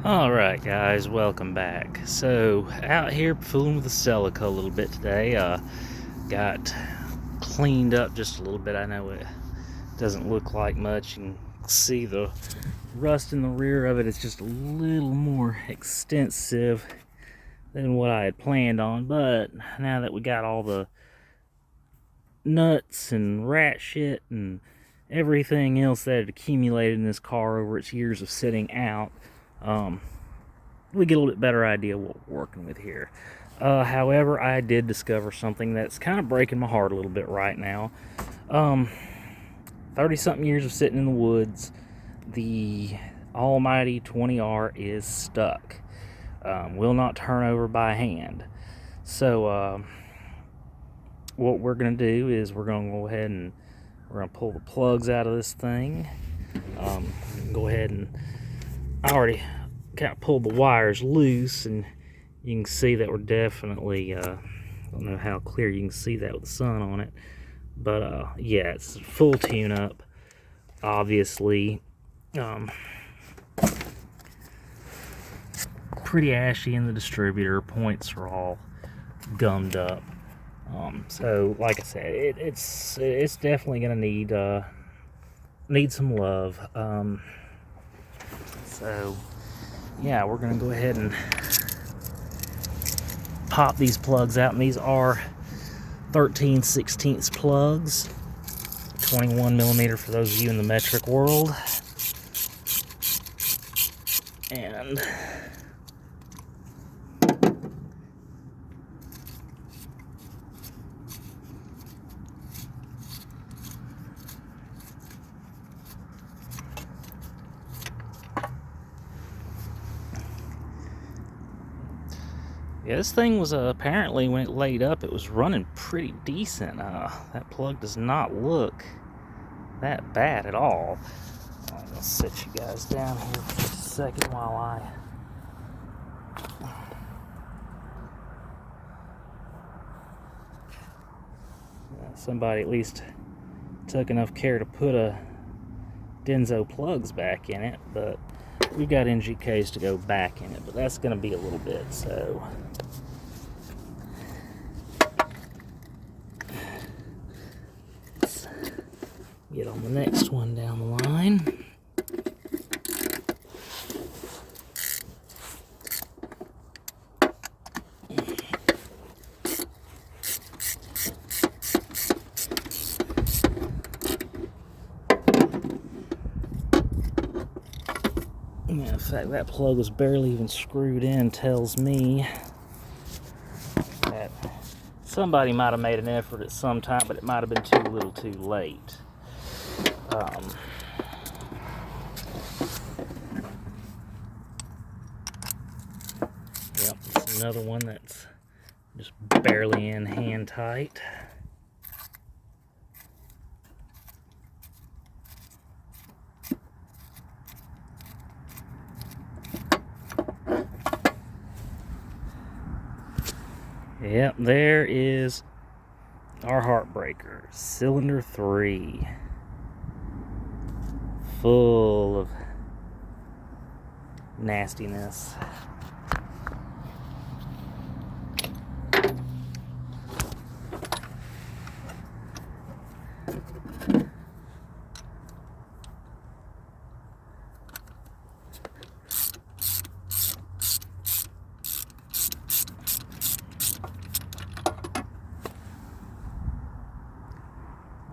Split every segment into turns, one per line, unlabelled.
Alright guys, welcome back. So, out here fooling with the Celica a little bit today. Got cleaned up just a little bit. I know it doesn't look like much. You can see the rust in the rear of it is just a little more extensive than what I had planned on. But now that we got all the nuts and rat shit and everything else that had accumulated in this car over its years of sitting out, we get a little bit better idea what we're working with here. However, I did discover something that's kind of breaking my heart a little bit right now. 30-something years of sitting in the woods, the almighty 20R is stuck. Will not turn over by hand. So, what we're going to do is we're going to go ahead and we're going to pull the plugs out of this thing. Go ahead and I already kind of pulled the wires loose, and you can see that we're definitely I don't know how clear you can see that with the sun on it, but yeah, it's a full tune-up, obviously. Pretty ashy in the distributor, points are all gummed up. So like I said, it's definitely gonna need some love. So yeah, we're gonna go ahead and pop these plugs out, and these are 13/16 plugs, 21mm for those of you in the metric world. And yeah, this thing was apparently, when it laid up, it was running pretty decent. That plug does not look that bad at all. I'm gonna sit you guys down here for just a second while somebody at least took enough care to put a Denso plugs back in it, but we've got NGKs to go back in it, but that's going to be a little bit, so let's get on the next one down the line. Yeah, in fact, that plug was barely even screwed in, tells me that somebody might have made an effort at some time, but it might have been too little too late. Yep, it's another one that's just barely in hand tight. Yep, there is our heartbreaker, cylinder 3, full of nastiness.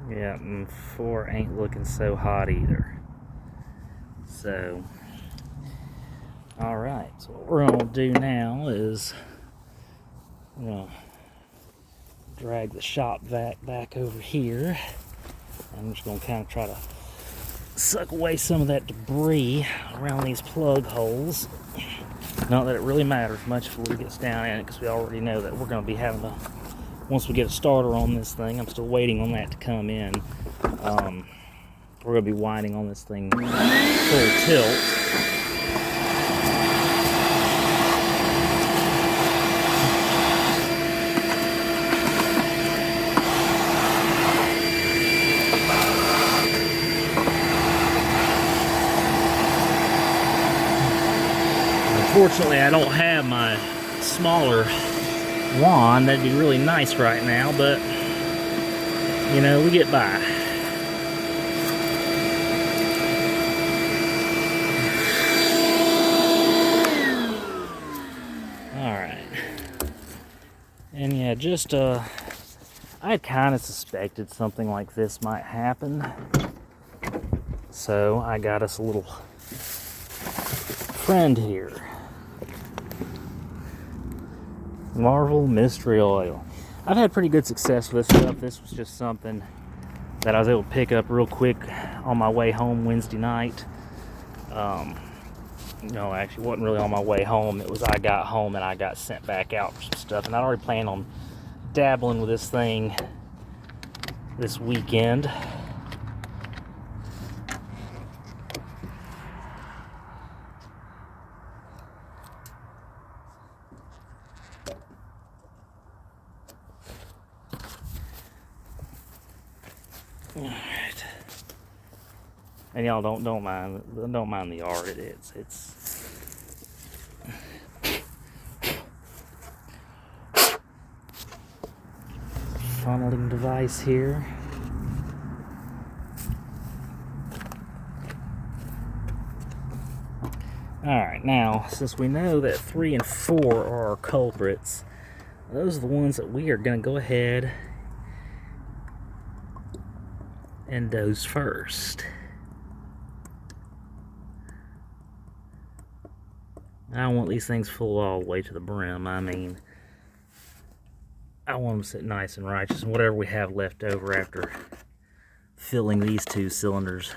Yeah, and 4 ain't looking so hot either. So, alright, so what we're going to do now is drag the shop vac back over here. I'm just going to kind of try to suck away some of that debris around these plug holes. Not that it really matters much if it gets down in it, because we already know that we're going to be having to, once we get a starter on this thing, I'm still waiting on that to come in. We're going to be winding on this thing full tilt. Unfortunately, I don't have my smaller wand. That'd be really nice right now, but you know, we get by. Alright. And yeah, just I had kind of suspected something like this might happen. So I got us a little friend here. Marvel Mystery Oil. I've had pretty good success with this stuff. This was just something that I was able to pick up real quick on my way home Wednesday night. No, actually, it wasn't really on my way home. It was I got home and I got sent back out for some stuff. And I'd already planned on dabbling with this thing this weekend. Alright. And y'all don't mind the art. It's funneling device here. Alright, now since we know that 3 and 4 are our culprits, those are the ones that we are going to go ahead and dose first. I don't want these things full all the way to the brim. I mean, I want them to sit nice and righteous, and whatever we have left over after filling these 2 cylinders,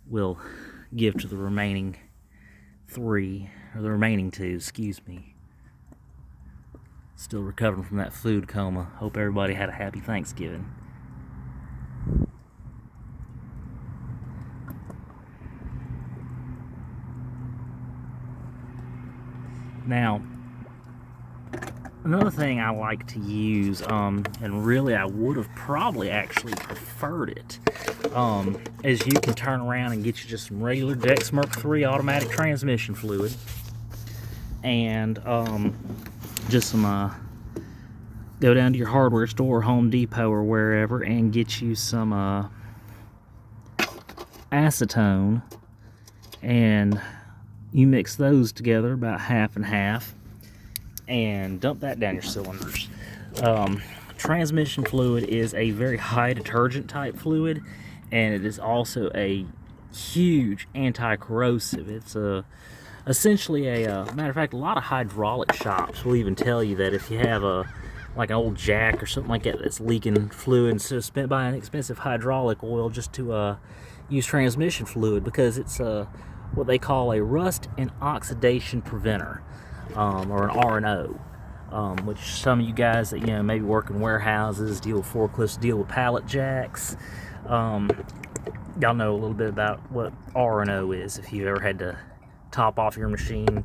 we'll give to the remaining 3, or the remaining 2, excuse me. Still recovering from that food coma. Hope everybody had a happy Thanksgiving. Now, another thing I like to use, and really I would have probably actually preferred it, is you can turn around and get you just some regular Dexmark 3 automatic transmission fluid, and just some, go down to your hardware store, Home Depot or wherever, and get you some acetone, and you mix those together about half and half and dump that down your cylinders. Transmission fluid is a very high detergent type fluid, and it is also a huge anti-corrosive. It's essentially a matter of fact, a lot of hydraulic shops will even tell you that if you have like an old jack or something like that that's leaking fluid, instead of spent buying expensive hydraulic oil, just to use transmission fluid, because it's what they call a rust and oxidation preventer, or an R&O, which some of you guys that, you know, maybe work in warehouses, deal with forklifts, deal with pallet jacks, y'all know a little bit about what R&O is if you've ever had to top off your machine.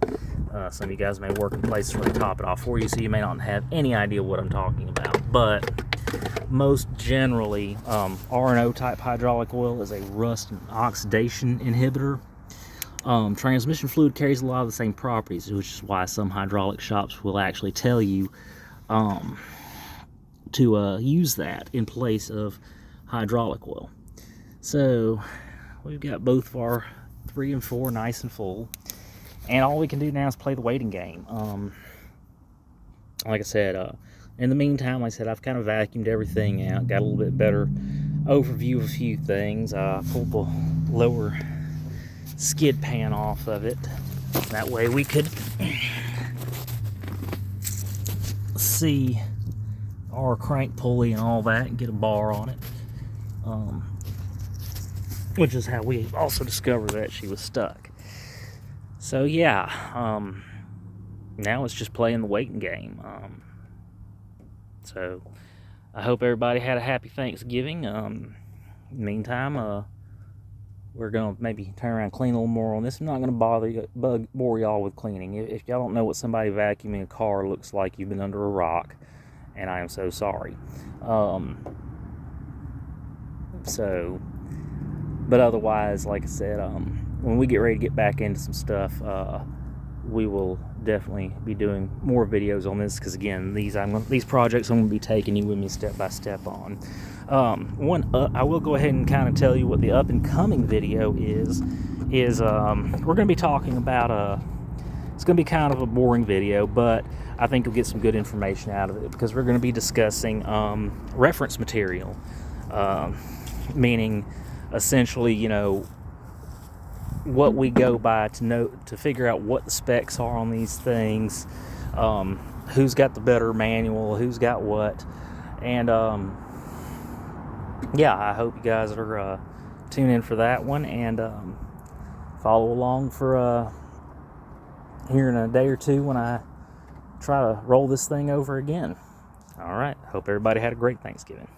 Some of you guys may work in places where they top it off for you, so you may not have any idea what I'm talking about. But most generally, R&O type hydraulic oil is a rust and oxidation inhibitor. Transmission fluid carries a lot of the same properties, which is why some hydraulic shops will actually tell you to use that in place of hydraulic oil. So we've got both of our 3 and 4 nice and full, and all we can do now is play the waiting game. Like I said, in the meantime, like I said, I've kind of vacuumed everything out, got a little bit better overview of a few things. Pulled the lower skid pan off of it. That way we could see our crank pulley and all that and get a bar on it. Which is how we also discovered that she was stuck. So yeah, now it's just playing the waiting game. So I hope everybody had a happy Thanksgiving. In the meantime, we're going to maybe turn around and clean a little more on this. I'm not going to bore y'all with cleaning. If y'all don't know what somebody vacuuming a car looks like, you've been under a rock, and I am so sorry. But otherwise, like I said, when we get ready to get back into some stuff, we will definitely be doing more videos on this, because again, these projects I'm going to be taking you with me step by step on. I will go ahead and kind of tell you what the up and coming video is we're going to be talking about it's going to be kind of a boring video, but I think you'll get some good information out of it, because we're going to be discussing reference material, meaning essentially, you know, what we go by to figure out what the specs are on these things, who's got the better manual, who's got what, and yeah, I hope you guys are tuning in for that one, and follow along for here in a day or two when I try to roll this thing over again. All right, hope everybody had a great Thanksgiving.